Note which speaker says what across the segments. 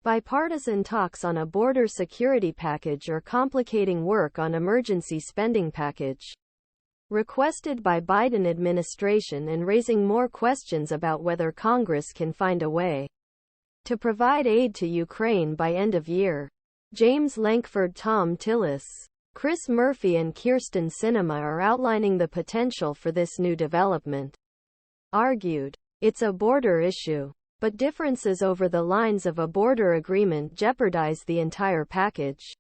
Speaker 1: Bipartisan talks on a border security package or complicating work on emergency spending package. Requested by Biden administration and raising more questions about whether Congress can find a way to provide aid to Ukraine by end of year. James Lankford Thom Tillis, Chris Murphy and Kyrsten Sinema are outlining the potential for this new development. Argued, it's a border issue, but differences over the lines of a border agreement jeopardize the entire package.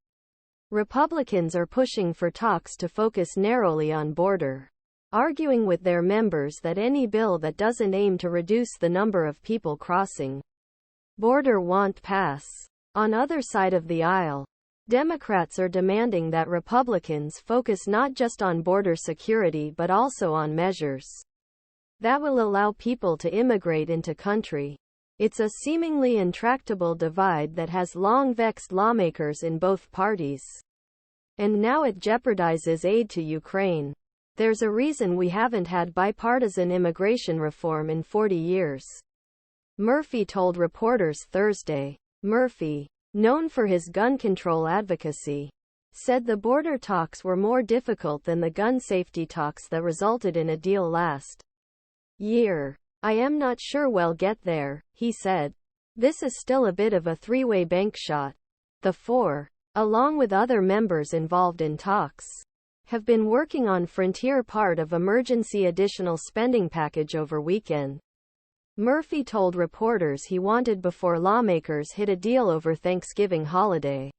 Speaker 1: Republicans are pushing for talks to focus narrowly on border, arguing with their members that any bill that doesn't aim to reduce the number of people crossing border won't pass. On other side of the aisle, Democrats are demanding that Republicans focus not just on border security but also on measures that will allow people to immigrate into country. It's a seemingly intractable divide that has long vexed lawmakers in both parties. And now it jeopardizes aid to Ukraine. There's a reason we haven't had bipartisan immigration reform in 40 years. Murphy told reporters Thursday. Murphy, known for his gun control advocacy, said the border talks were more difficult than the gun safety talks that resulted in a deal last year. I am not sure we'll get there, he said. This is still a bit of a three-way bank shot. The four, along with other members involved in talks, have been working on frontier part of emergency additional spending package over weekend. Murphy told reporters he wanted before lawmakers hit a deal over Thanksgiving holiday,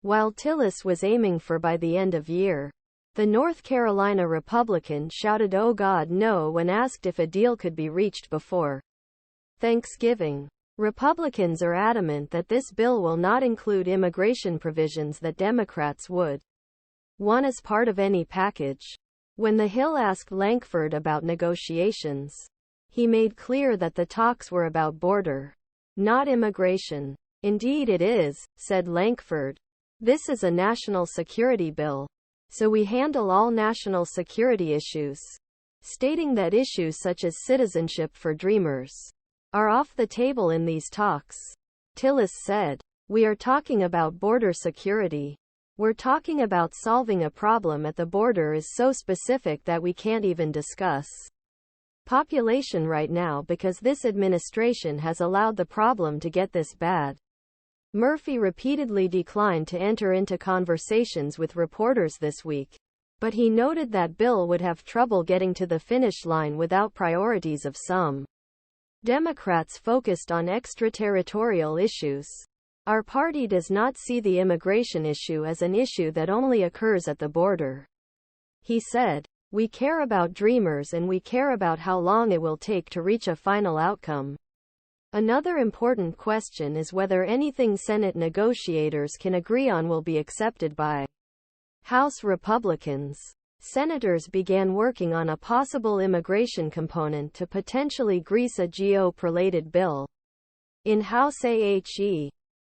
Speaker 1: while Tillis was aiming for by the end of year. The North Carolina Republican shouted "Oh God no" when asked if a deal could be reached before Thanksgiving. Republicans are adamant that this bill will not include immigration provisions that Democrats would want as part of any package. When The Hill asked Lankford about negotiations, he made clear that the talks were about border, not immigration. Indeed it is, said Lankford. This is a national security bill, so we handle all national security issues, stating that issues such as citizenship for Dreamers are off the table in these talks. Tillis said, "We are talking about border security. We're talking about solving a problem at the border is so specific that we can't even discuss population right now because this administration has allowed the problem to get this bad." Murphy repeatedly declined to enter into conversations with reporters this week, but he noted that bill would have trouble getting to the finish line without priorities of some Democrats focused on extraterritorial issues. Our party does not see the immigration issue as an issue that only occurs at the border, he said. We care about Dreamers and we care about how long it will take to reach a final outcome. Another important question is whether anything Senate negotiators can agree on will be accepted by House Republicans. Senators began working on a possible immigration component to potentially grease a GOP-related bill. In House AHE,